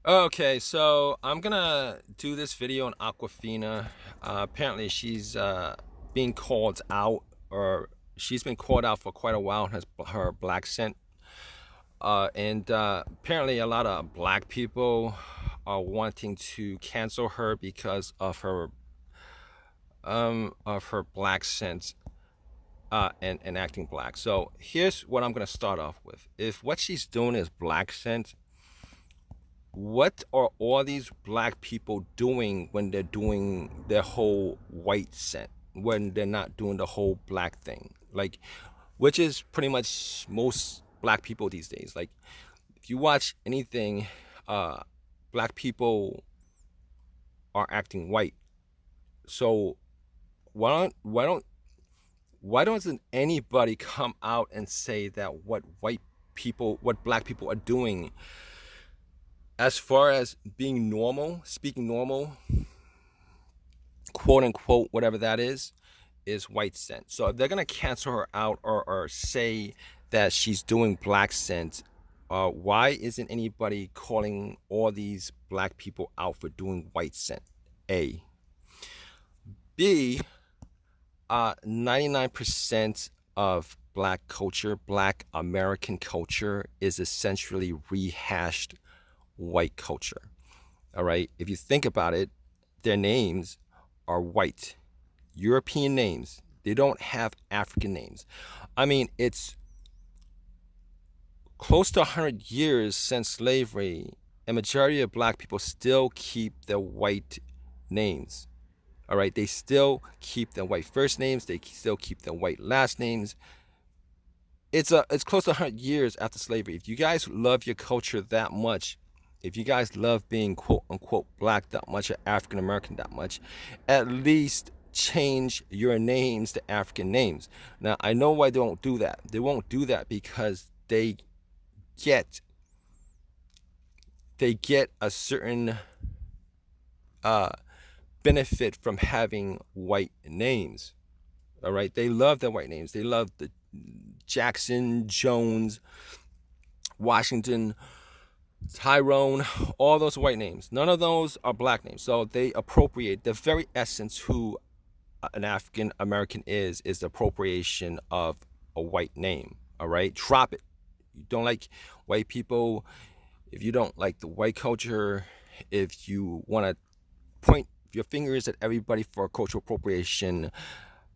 Okay, so I'm gonna do this video on Awkwafina. Apparently, she's being called out, or she's been called out for quite a while on her Blaccent. And apparently, a lot of black people are wanting to cancel her because of her Blaccent and acting black. So here's what I'm gonna start off with. If what she's doing is Blaccent, what are all these black people doing when they're doing their whole white scent, when they're not doing the whole black thing? Like, which is pretty much most black people these days. Like, if you watch anything, uh, black people are acting white. So why doesn't anybody come out and say that what black people are doing as far as being normal, speaking normal, quote unquote, whatever that is white scent. So if they're gonna cancel her out or say that she's doing black scent, why isn't anybody calling all these black people out for doing white scent? A. B. 99% of black culture, black American culture, is essentially rehashed white culture. All right. If you think about it, their names are white. European names. They don't have African names. I mean, it's close to 100 years since slavery, a majority of black people still keep their white names. All right, they still keep their white first names, they still keep their white last names. It's close to 100 years after slavery. If you guys love your culture that much, if you guys love being quote unquote black that much or African American that much, at least change your names to African names. Now, I know why they won't do that. They won't do that because get they get a certain uh benefit from having white names. All right, they love their white names. They love the Jackson, Jones, Washington, Tyrone, all those white names. None of those are black names. So they appropriate the very essence who an African American is the appropriation of a white name. All right, drop it. You don't like white people. If you don't like the white culture, if you want to point your fingers at everybody for cultural appropriation,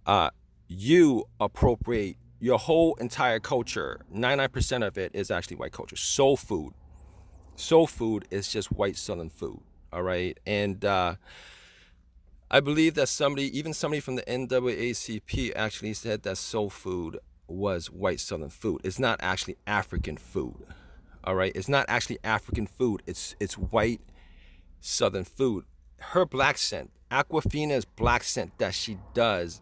uh, you appropriate your whole entire culture. 99% of it is actually white culture. Soul food is just white Southern food. All right, and I believe that even somebody from the NAACP actually said that soul food was white Southern food. It's not actually African food. All right, it's not actually African food. It's white Southern food. Her black scent, Aquafina's black scent that she does,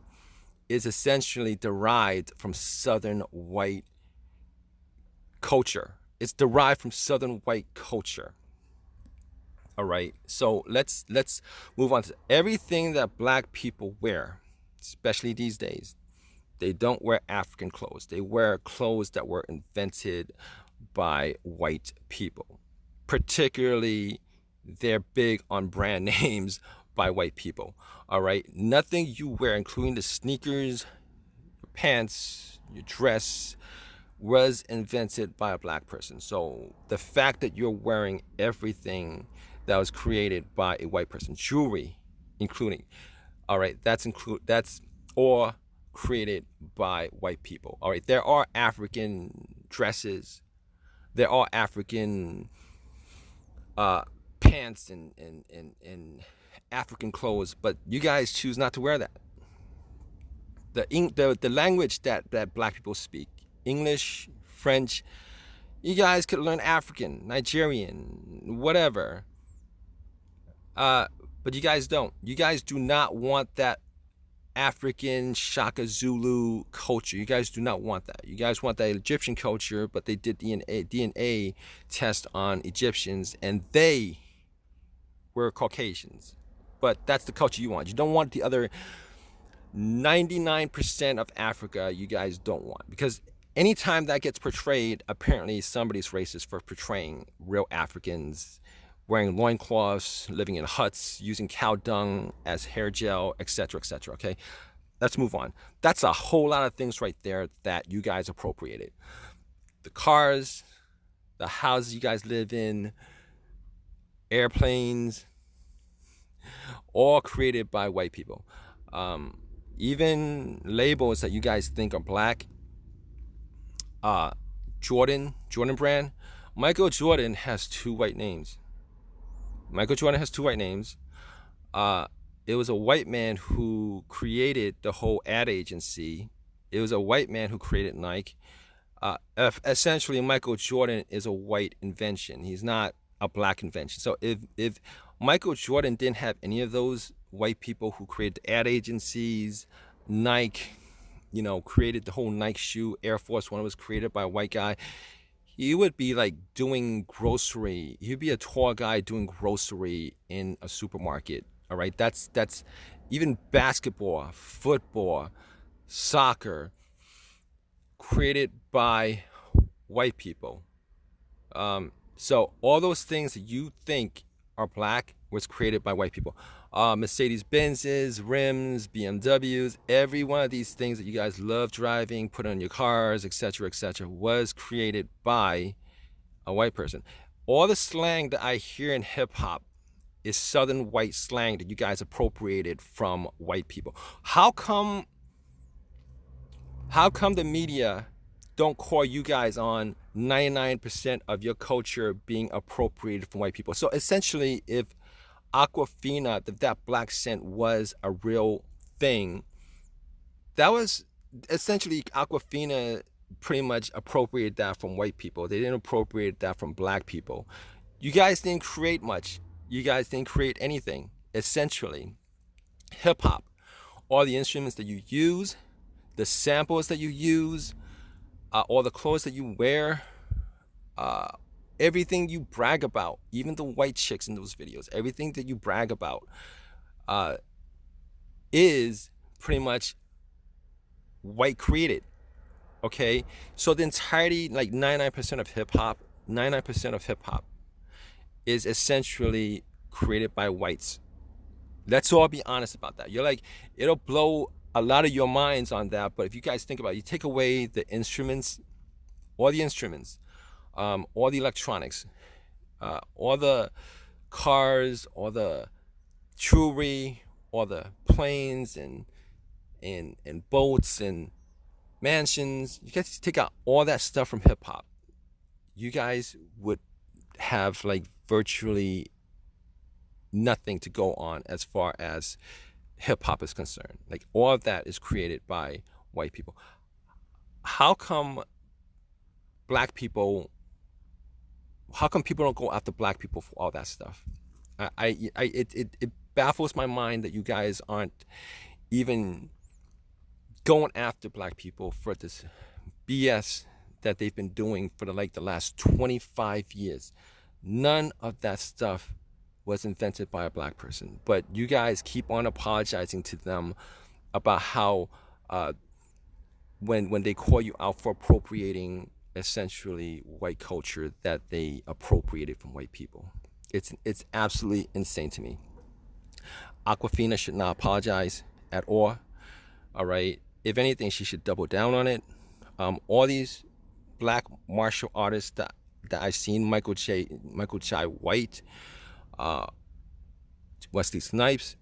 is essentially derived from Southern white culture. It's derived from Southern white culture. All right. So let's move on to everything that black people wear, especially these days. They don't wear African clothes. They wear clothes that were invented by white people. Particularly, they're big on brand names by white people. All right. Nothing you wear, including the sneakers, your pants, your dress, was invented by a black person. So the fact that you're wearing everything that was created by a white person, jewelry, including, all right, that's or created by white people. All right, there are African dresses, there are African pants and African clothes, but you guys choose not to wear that. The language that black people speak, English, French, you guys could learn African, Nigerian, whatever. Uh, but you guys don't. You guys do not want that African Shaka Zulu culture. You guys do not want that. You guys want that Egyptian culture, but they did DNA test on Egyptians and they were Caucasians. But that's the culture you want. You don't want the other 99% of Africa. You guys don't want, because anytime that gets portrayed, apparently somebody's racist for portraying real Africans wearing loincloths, living in huts, using cow dung as hair gel, etc., etc. Okay, let's move on. That's a whole lot of things right there that you guys appropriated. The cars, the houses you guys live in, airplanes, all created by white people. Even labels that you guys think are black. Jordan brand. Michael Jordan has two white names. Michael Jordan has two white names. It was a white man who created the whole ad agency. It was a white man who created Nike. Essentially, Michael Jordan is a white invention. He's not a black invention. So if Michael Jordan didn't have any of those white people who created the ad agencies, Nike, created the whole Nike shoe, Air Force One was created by a white guy, he would be like doing grocery. He'd be a tall guy doing grocery in a supermarket. All right, that's even basketball, football, soccer, created by white people. So all those things that you think are black was created by white people. Mercedes Benzes, rims, BMWs, every one of these things that you guys love driving, put on your cars, etc., etc., was created by a white person. All the slang that I hear in hip hop is Southern white slang that you guys appropriated from white people. How come the media don't call you guys on 99% of your culture being appropriated from white people? So essentially, if Awkwafina, that Blaccent was a real thing, that was essentially Awkwafina pretty much appropriated that from white people. They didn't appropriate that from black people. You guys didn't create much. You guys didn't create anything. Essentially, hip hop, all the instruments that you use, the samples that you use, all the clothes that you wear, everything you brag about, even the white chicks in those videos, everything that you brag about is pretty much white created. Okay, so the entirety, like 99% of hip hop is essentially created by whites. Let's all be honest about that. You're like, it'll blow a lot of your minds on that, but if you guys think about it, you take away the instruments, all the electronics, all the cars, all the jewelry, all the planes and boats and mansions. You guys take out all that stuff from hip hop, you guys would have like virtually nothing to go on as far as hip hop is concerned. Like all of that is created by white people. How come people don't go after black people for all that stuff? It baffles my mind that you guys aren't even going after black people for this BS that they've been doing for the last 25 years. None of that stuff was invented by a black person, but you guys keep on apologizing to them about how when they call you out for appropriating essentially white culture that they appropriated from white people. It's absolutely insane to me. Awkwafina should not apologize at all. All right. If anything, she should double down on it. All these black martial artists that I've seen, Michael Jai White, Wesley Snipes,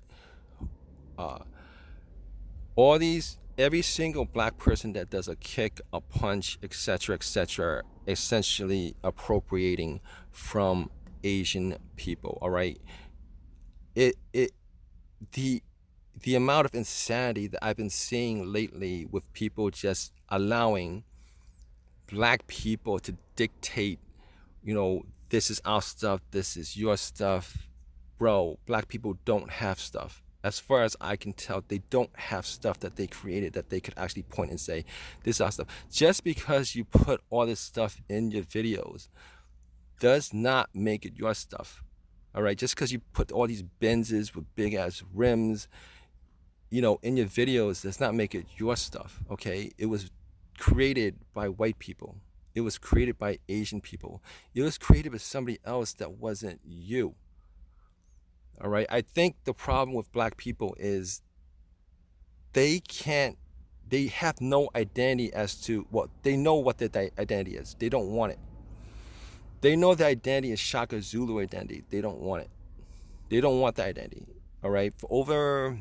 every single black person that does a kick, a punch, etc., etc., essentially appropriating from Asian people. All right. The amount of insanity that I've been seeing lately with people just allowing black people to dictate, this is our stuff, this is your stuff. Bro, black people don't have stuff. As far as I can tell, they don't have stuff that they created that they could actually point and say, this is our stuff. Just because you put all this stuff in your videos does not make it your stuff. All right, just because you put all these Benzes with big ass rims, in your videos, does not make it your stuff. Okay, it was created by white people. It was created by Asian people. It was created by somebody else that wasn't you. All right. I think the problem with black people is they can't, they have no identity as to what, they know what their identity is. They don't want it. They know their identity is Shaka Zulu identity. They don't want it. They don't want the identity. All right. For over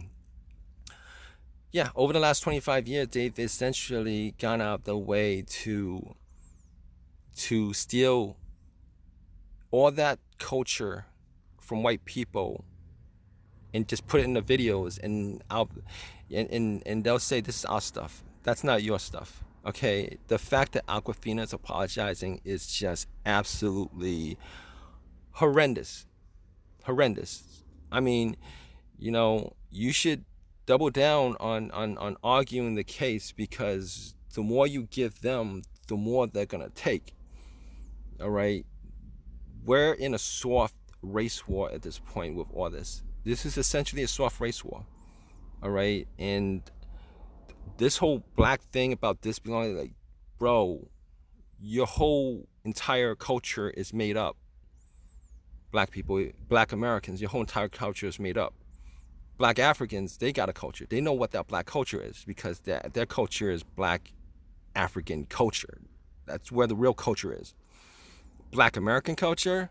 the last 25 years, they've essentially gone out the way to steal all that culture from white people and just put it in the videos, and they'll say this is our stuff. That's not your stuff. Okay, the fact that Awkwafina is apologizing is just absolutely horrendous. Horrendous. I mean, you should double down on arguing the case, because the more you give them, the more they're gonna take. All right, we're in a soft race war at this point with all this. This is essentially a soft race war. All right, and this whole black thing about this belonging, like, bro, your whole entire culture is made up. Black people, black Americans, your whole entire culture is made up. Black Africans, they got a culture. They know what that black culture is, because their culture is black African culture. That's where the real culture is. Black American culture,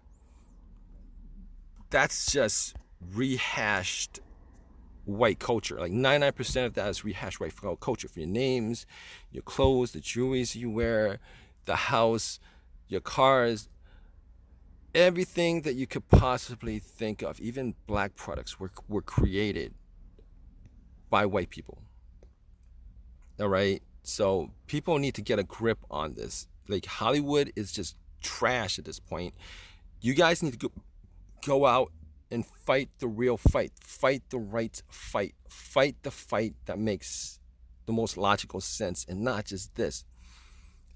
that's just rehashed white culture. Like 99% of that is rehashed white culture. For your names, your clothes, the jewelry you wear, the house, your cars, everything that you could possibly think of, even black products, were created by white people. All right, so people need to get a grip on this. Like, Hollywood is just trash at this point. You guys need to go out and fight the real fight. Fight the right fight. Fight the fight that makes the most logical sense, and not just this.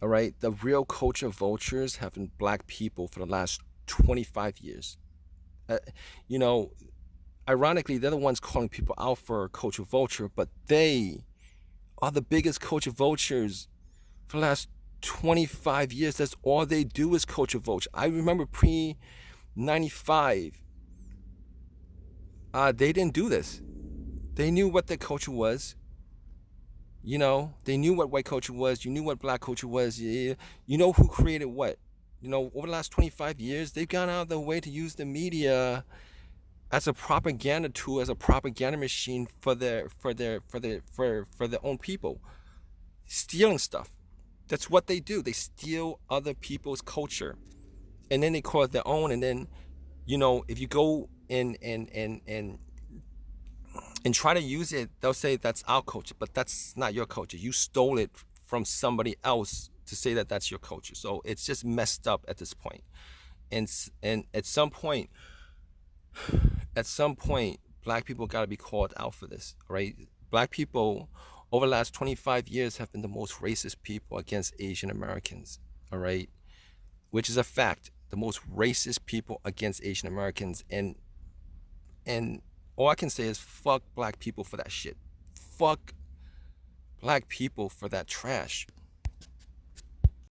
All right, the real culture vultures have been black people for the last 25 years. Ironically, they're the ones calling people out for culture vulture, but they are the biggest culture vultures for the last 25 years. That's all they do is culture vulture. I remember pre-95, they didn't do this. They knew what their culture was. They knew what white culture was. You knew what black culture was. You know who created what. Over the last 25 years, they've gone out of their way to use the media as a propaganda tool, as a propaganda machine for their own people, stealing stuff. That's what they do. They steal other people's culture, and then they call it their own. And then, if you go and try to use it, they'll say that's our culture, but that's not your culture. You stole it from somebody else to say that that's your culture. So it's just messed up at this point. And at some point, black people got to be called out for this, right? Black people over the last 25 years have been the most racist people against Asian Americans, all right? Which is a fact. The most racist people against Asian Americans. And all I can say is fuck black people for that shit. Fuck black people for that trash.